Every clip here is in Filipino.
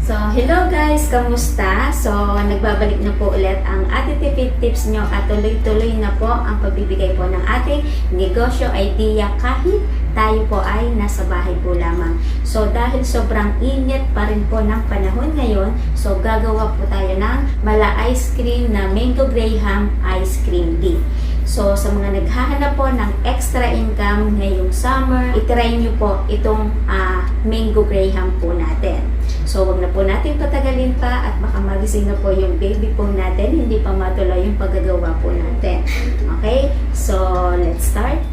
So, hello guys! Kamusta? So, nagbabalik na po ulit ang ating tipid tips nyo at tuloy-tuloy na po ang pagbibigay po ng ating negosyo idea kahit tayo po ay nasa bahay po lamang. So, dahil sobrang init pa rin po ng panahon ngayon, so gagawa po tayo ng mala ice cream na Mango Graham Ice Cream D. So, sa mga naghahanap po ng extra income ngayong summer, itry nyo po itong Mango Graham po natin. So, wag na po natin patagalin pa at baka magising na po yung baby po natin, hindi pa matuloy yung paggagawa po natin. Okay? So, let's start.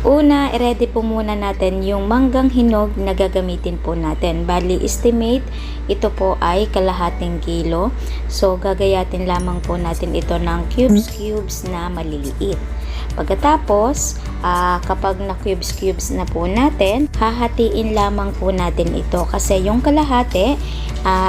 Una, i-ready po muna natin yung manggang hinog na gagamitin po natin. Bali, estimate, ito po ay kalahating kilo. So, gagayatin lamang po natin ito ng cubes na maliliit. Pagkatapos, kapag na cubes na po natin, hahatiin lamang po natin ito. Kasi yung kalahati,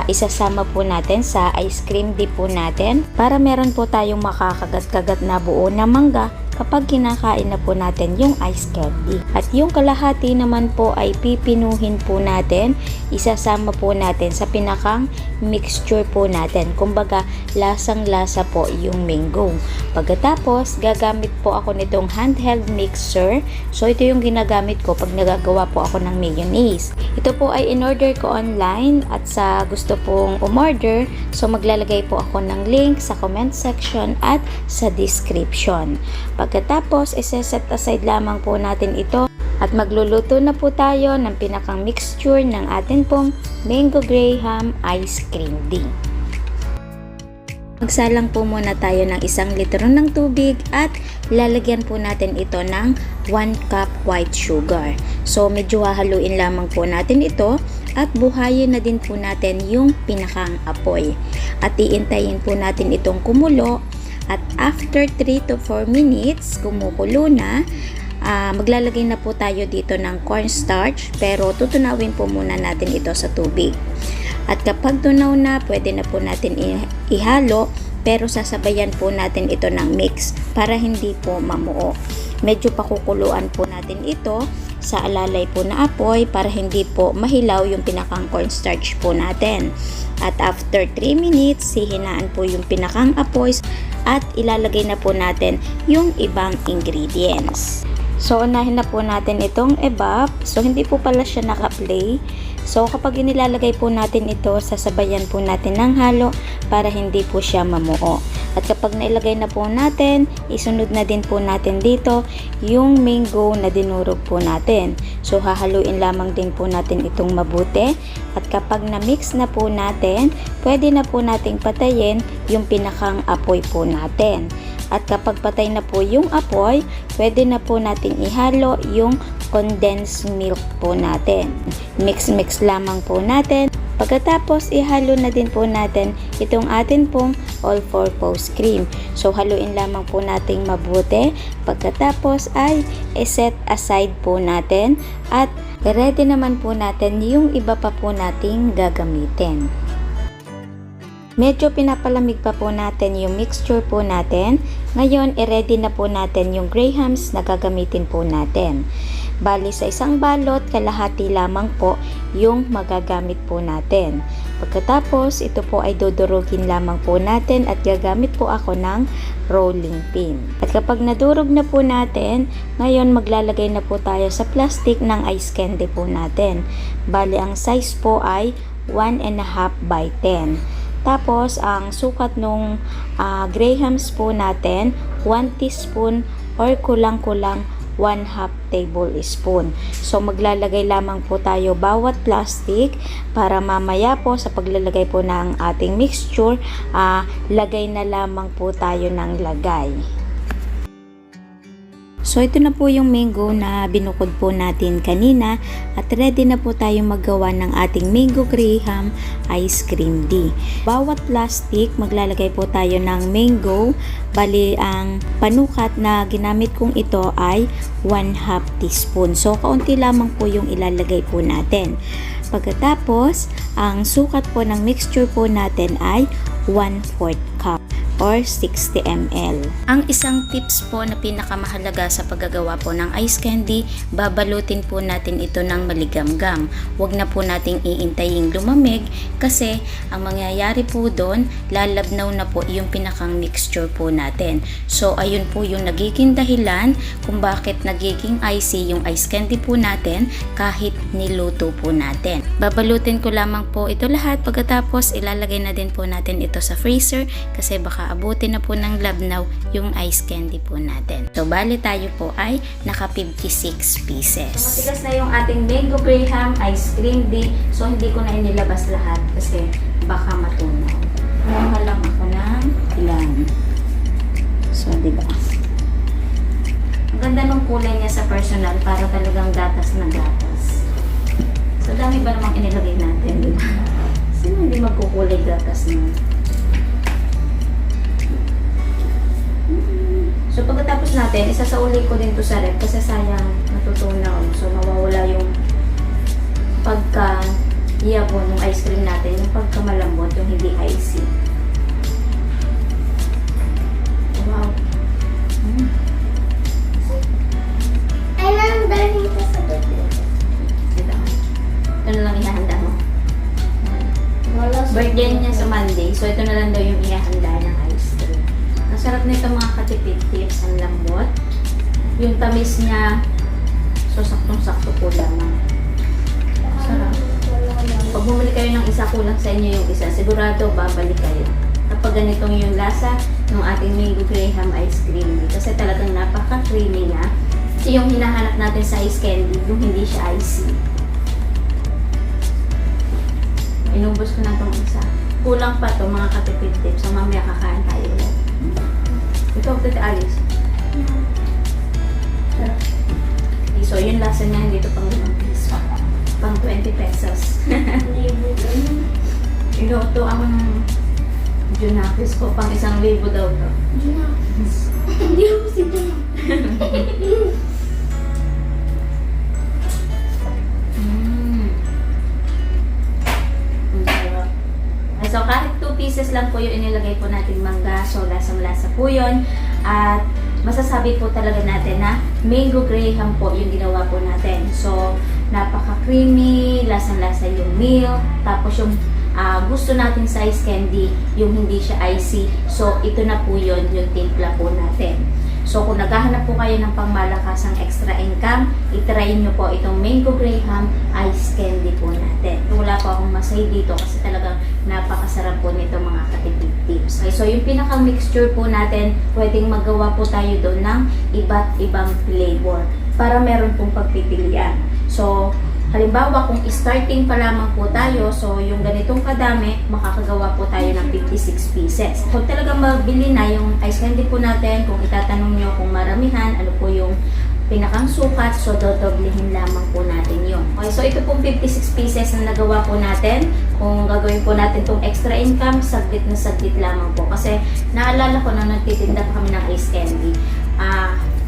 isasama po natin sa ice cream dip po natin para meron po tayong makakagat-kagat na buo na mangga kapag kinakain na po natin yung ice candy. At yung kalahati naman po ay pipinuhin po natin, isasama po natin sa pinakang mixture po natin. Kumbaga, lasang-lasa po yung mango. Pagkatapos, gagamit po ako nitong handheld mixer. So, ito yung ginagamit ko pag nagagawa po ako ng mayonnaise. Ito po ay in-order ko online at sa gusto pong umorder, so maglalagay po ako ng link sa comment section at sa description. Pagkatapos, isa-set aside lamang po natin ito at magluluto na po tayo ng pinakang mixture ng atin pong Mango Graham Ice Cream D. Magsalang po muna tayo ng 1 litro ng tubig at lalagyan po natin ito ng 1 cup white sugar. So, medyo hahaluin lamang po natin ito at buhayin na din po natin yung pinakang apoy. At iintayin po natin itong kumulo. At after 3 to 4 minutes, kumukulo na, maglalagay na po tayo dito ng cornstarch pero tutunawin po muna natin ito sa tubig. At kapag tunaw na, pwede na po natin ihalo pero sasabayan po natin ito ng mix para hindi po mamuo. Medyo pakukuluan po natin ito sa alalay po na apoy para hindi po mahilaw yung pinakang cornstarch po natin. At after 3 minutes, hihinaan po yung pinakang apoy at ilalagay na po natin yung ibang ingredients. So, unahin na po natin itong evap. So, hindi po pala siya naka-play. So, kapag inilalagay po natin ito, sasabayan po natin ng halo para hindi po siya mamuo. At kapag nailagay na po natin, isunod na din po natin dito yung mango na dinurog po natin. So, hahaluin lamang din po natin itong mabuti. At kapag na-mix na po natin, pwede na po nating patayin yung pinakang apoy po natin. At kapag patay na po yung apoy, pwede na po nating ihalo yung condensed milk po natin. Mix lamang po natin. Pagkatapos, ihalo na din po natin itong atin pong all-purpose cream. So, haluin lamang po nating mabuti. Pagkatapos ay set aside po natin at ready naman po natin yung iba pa po nating gagamitin. Medyo pinapalamig pa po natin yung mixture po natin. Ngayon, i-ready na po natin yung Grahams na gagamitin po natin. Bali sa isang balot, kalahati lamang po yung magagamit po natin. Pagkatapos, ito po ay dudurugin lamang po natin at gagamit po ako ng rolling pin. At kapag nadurog na po natin, ngayon maglalagay na po tayo sa plastic ng ice candy po natin. Bali, ang size po ay 1.5 by 10. Tapos, ang sukat nung Grahams po natin, 1 teaspoon or kulang-kulang 1/2 tablespoon. So, maglalagay lamang po tayo bawat plastic para mamaya po sa paglalagay po ng ating mixture, lagay na lamang po tayo ng lagay. So, ito na po yung mango na binukod po natin kanina at ready na po tayong maggawa ng ating Mango Graham Ice Cream D. Bawat plastic, maglalagay po tayo ng mango. Bali, ang panukat na ginamit kong ito ay 1/2 teaspoon. So, kaunti lamang po yung ilalagay po natin. Pagkatapos, ang sukat po ng mixture po natin ay 1/4 cup. or 60 ml. Ang isang tips po na pinakamahalaga sa paggagawa po ng ice candy, babalutin po natin ito ng maligamgam. Huwag na po nating iintaying lumamig kasi ang mangyayari po doon, lalabnaw na po yung pinakang mixture po natin. So ayun po yung nagiging dahilan kung bakit nagiging icy yung ice candy po natin kahit niluto po natin. Babalutin ko lamang po ito lahat, pagkatapos ilalagay na din po natin ito sa freezer kasi baka abutin na po ng labnaw yung ice candy po natin. So bali tayo po ay naka 56 pieces. So matigas na yung ating mango graham ice cream di. So hindi ko na inilabas lahat kasi baka matunaw. Kumuha lang ako ng ilan. So diba? Ang ganda ng kulay niya sa personal, para talagang gatas na gatas. So dami ba namang inilagay natin, diba? Sino hindi magkukulay gatas na? So pagkatapos natin, isasauli ko din to sa ref kasi sayang natutunaw. So mawawala yung pagka-iyabon ng ice cream natin, yung pagkamalambot, yung hindi icy. Wow! Ay, nandang ka sa bebe. Ito. Ito na lang ihahanda mo. Birthday niya sa Monday, so ito na lang daw yung ihahanda ng ice cream. Ang sarap nito mga katipid tips, ang lambot. Yung tamis niya, so saktong-sakto po lamang. Sarap. Pag bumili kayo ng isa, kulang sa inyo yung isa, sigurado babalik kayo. Kapag ganitong yung lasa ng ating mango graham ice cream. Kasi talagang napaka-creamy na. Kasi yung hinahanap natin sa ice candy, yung hindi siya icy. Inubos ko na itong isa. Kulang pa to mga katipid tips. So mamaya kakain tayo ulit. Ikaw, Tete Alice. Okay, so yung lasa niya, hindi ito pang 5 piso. Pang 20 pesos. Inuto ako ng Junakis ko. Pang 1,000 daw to. Junakis. Hindi ako si Junakis. So, kahit 2 pieces lang po yung inilagay po natin mangga. So, lasang-lasa po yun. At masasabi po talaga natin na mango graham po yung ginawa po natin. So, napaka-creamy, lasang-lasa yung meal. Tapos yung gusto natin sa ice candy, yung hindi siya icy. So, ito na po yun, yung timpla po natin. So, kung naghahanap po kayo ng pangmalakasang extra income, itry nyo po itong mango graham ice candy po natin. Wala po akong masay dito kasi talagang napakasarap po nito mga katipid tips. Okay, so, yung pinaka-mixture po natin, pwedeng magawa po tayo doon ng iba't ibang flavor para meron pong pagpipilian. So, halimbawa, kung starting pa lamang po tayo, so yung ganitong kadami, makakagawa po tayo ng 56 pieces. Kung talagang mabili na yung ice candy po natin, kung itatanong nyo kung maramihan, ano po yung pinakang sukat, so dodoblihin lamang po natin yun. Okay, so ito pong 56 pieces na nagawa po natin. Kung gagawin po natin itong extra income, saglit na saglit lamang po. Kasi naalala ko na nagtitinda pa kami ng ice candy.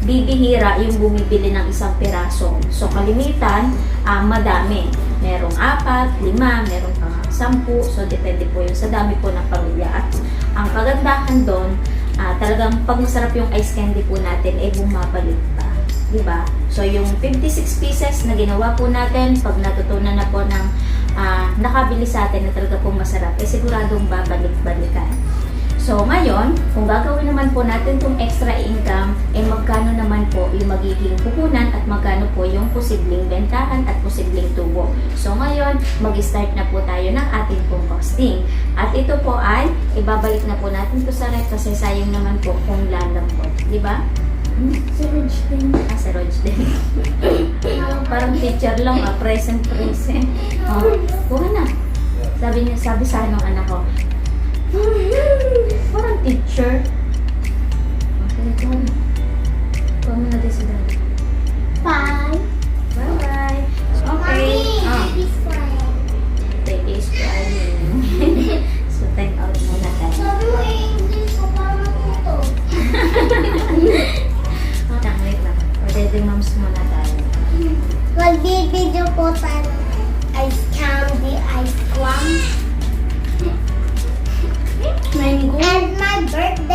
Bibihira yung bumibili ng isang piraso. So, kalimitan, madami. Merong 4, 5, merong pang 10. So, depende po yun sa dami po ng pamilya. At ang kagandahan doon, talagang pag masarap yung ice candy po natin, bumabalik pa. Diba? So, yung 56 pieces na ginawa po natin, pag natutunan na po ng nakabili sa atin na talaga po masarap, siguradong babalik-balikan. So, ngayon, kung gagawin naman po natin itong extra income, magkano naman po yung magiging puhunan at magkano po yung posibleng bentahan at posibleng tubo. So, ngayon, mag-start na po tayo ng ating pong costing. At ito po ay, ibabalik na po natin ito sa ref kasi sayang naman po kung lalambot. Diba? Si Rog din. Si Rog din. Parang teacher lang, present. Kuha na. Sabi sa anong anak ko, parang teacher. Okay, kuha na. Kuha mo natin si Dad. Bye. Bye-bye. Okay. Mommy, baby's crying. Baby's crying. So, time out muna tayo. Sabi mo English ko parang ito. Wait lang. Already moms muna tayo. Magbibideo po tayo ng ice candy, ice cream. Mango. And my birthday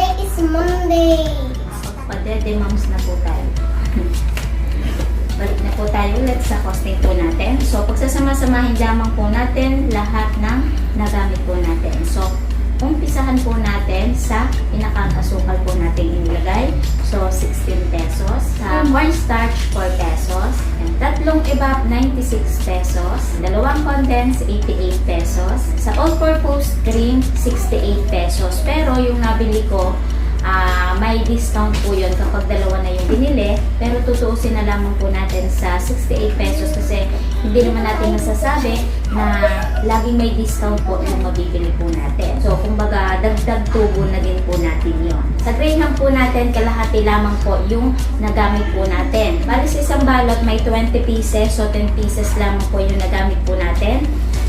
sasamahin lamang po natin lahat ng nagamit po natin. So, umpisahan po natin sa pinakakasukal po natin inilagay. So, 16 pesos. Sa cornstarch, 4 pesos. And tatlong evap, 96 pesos. Dalawang condense, 88 pesos. Sa all-purpose cream, 68 pesos. Pero yung nabili ko, may discount po yun kapag dalawa na yung binili. Pero tutuusin na lamang po natin sa 68 pesos kasi hindi naman natin nasasabi na laging may discount po yung mabibili po natin. So, kumbaga, dagdag tubo na din po natin yon. Sa Graham po natin, kalahati lamang po yung nagamit po natin. Bali sa isang balot, may 20 pieces. So, 10 pieces lamang po yung nagamit po natin.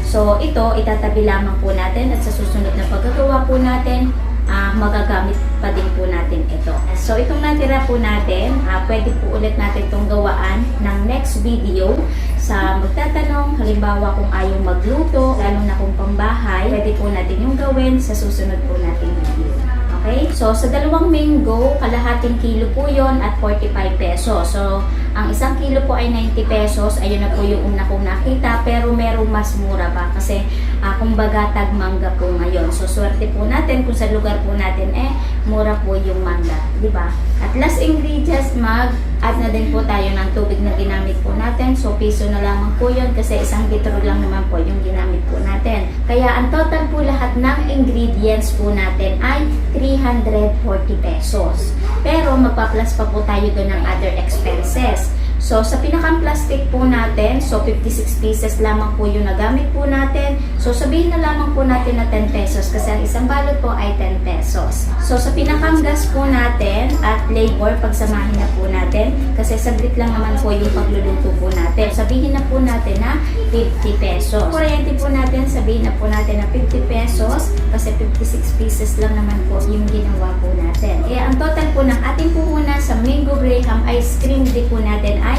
So, ito, itatabi lamang po natin at sa susunod na paggagawa po natin, magagamit pa din po natin ito. So, itong natira po natin, pwede po ulit natin itong gawaan ng next video. Sa magtatanong, halimbawa kung ayaw magluto, lalo na kung pambahay, pwede po natin yung gawin sa susunod po natin video. Okay? So, sa dalawang mango, kalahating kilo po yon at 45 pesos. So, ang isang kilo po ay 90 pesos. Ayun na po yung una kong nakita. Pero merong mas mura pa kasi kumbaga tag-mangga po ngayon. So, swerte po natin kung sa lugar po natin mura po yung mangga. Diba? At last ingredients, mag-add na din po tayo ng tubig na ginamit po natin. So, piso na lamang po yun kasi isang litro lang naman po yung ginamit po natin. Kaya ang total po lahat ng ingredients po natin ay 340 pesos. Pero magpa-plus pa po tayo doon ng other expenses. So, sa pinakang plastic po natin, so 56 pieces lamang po yung nagamit po natin. So, sabihin na lamang po natin na 10 pesos kasi ang isang balot po ay 10 pesos. So, sa pinakang gas po natin at labor, pagsamahin na po natin kasi saglit lang naman po yung pagluluto po natin. Sabihin na po natin na 50 pesos. Kuryente po natin, sabihin na po natin na 50 pesos kasi 56 pieces lang naman po yung ginawa po natin. Kaya ang total po ng ating puhunan sa Mango Graham ice cream day po natin ay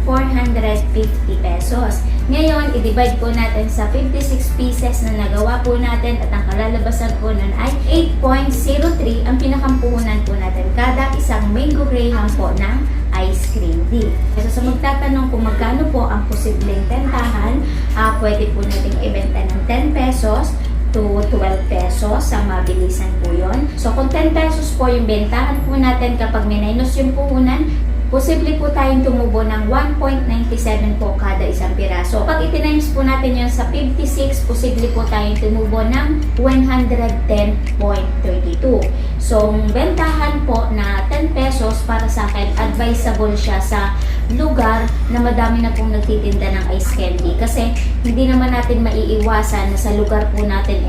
450 pesos. Ngayon, i-divide po natin sa 56 pieces na nagawa po natin at ang kalalabasan po nun ay 8.03 ang pinakampuhunan po natin kada isang Mango Graham po ng ice cream day. So, sa magtatanong kung magkano po ang posibleng tentahan, pwede po natin ibenta ng 10 pesos to 12 pesos sa mabilisan po yon. So, kung 10 pesos po yung bentahan po natin kapag minus yung puhunan, posible po tayong tumubo ng 1.97 po kada isang piraso. Pag itinimes po natin yun sa 56, posible po tayong tumubo ng 110.32. So, bentahan po na 10 pesos para sa akin, advisable siya sa lugar na madami na pong nagtitinda ng ice candy. Kasi hindi naman natin maiiwasan na sa lugar po natin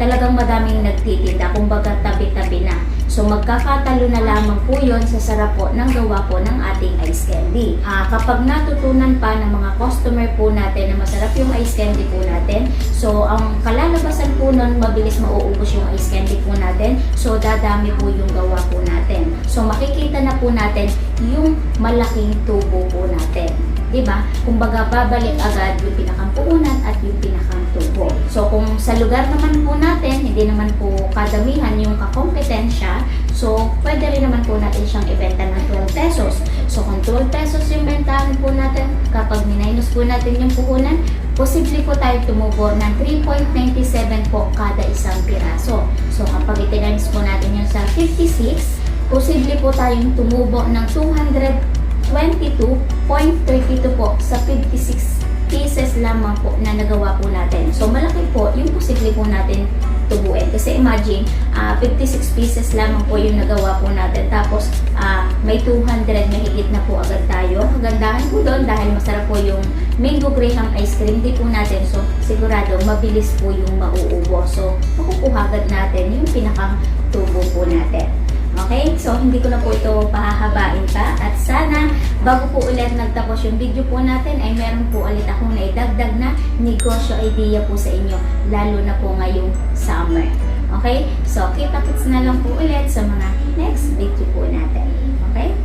talagang madaming nagtitinda. Kumbaga tabi-tabi na. So, magkakatalo na lamang po yun sa sarap po ng gawa po ng ating ice candy. Kapag natutunan pa ng mga customer po natin na masarap yung ice candy po natin, so, ang kalalabasan po nun, mabilis mauubos yung ice candy po natin. So, dadami po yung gawa po natin. So, makikita na po natin yung malaking tubo po natin. Diba? Kumbaga, babalik agad yung pinakampuunan at yung pinakamtubo. So, kung sa lugar naman po natin, hindi naman po kadamihan yung kakompetensya, so, pwede rin naman po natin siyang ibenta ng 12 pesos. So, kung 12 pesos yung bentahan po natin, kapag minus po natin yung puhunan, posible po tayo tumubo ng 3.97 po kada isang piraso. So, kapag itinimes po natin yung sa 56, posible po tayong tumubo ng 222.32 po sa 56 pieces lamang po na nagawa po natin. So, malaki po yung posible po natin tubuin. Kasi imagine, 56 pieces lamang po yung nagawa po natin. Tapos, may 200 mahigit na po agad tayo. Kagandahan po doon dahil masarap po yung Mango Graham ice cream di po natin. So, sigurado, mabilis po yung mauubo. So, makukuha agad natin yung pinakang tubo po natin. Okay? So, hindi ko na po ito pahahabain pa. At sana, bago po ulit nagtapos yung video po natin, ay meron po ulit akong naidagdag na negosyo idea po sa inyo. Lalo na po ngayong summer. Okay? So, kita-kits na lang po ulit sa mga next video po natin. Okay?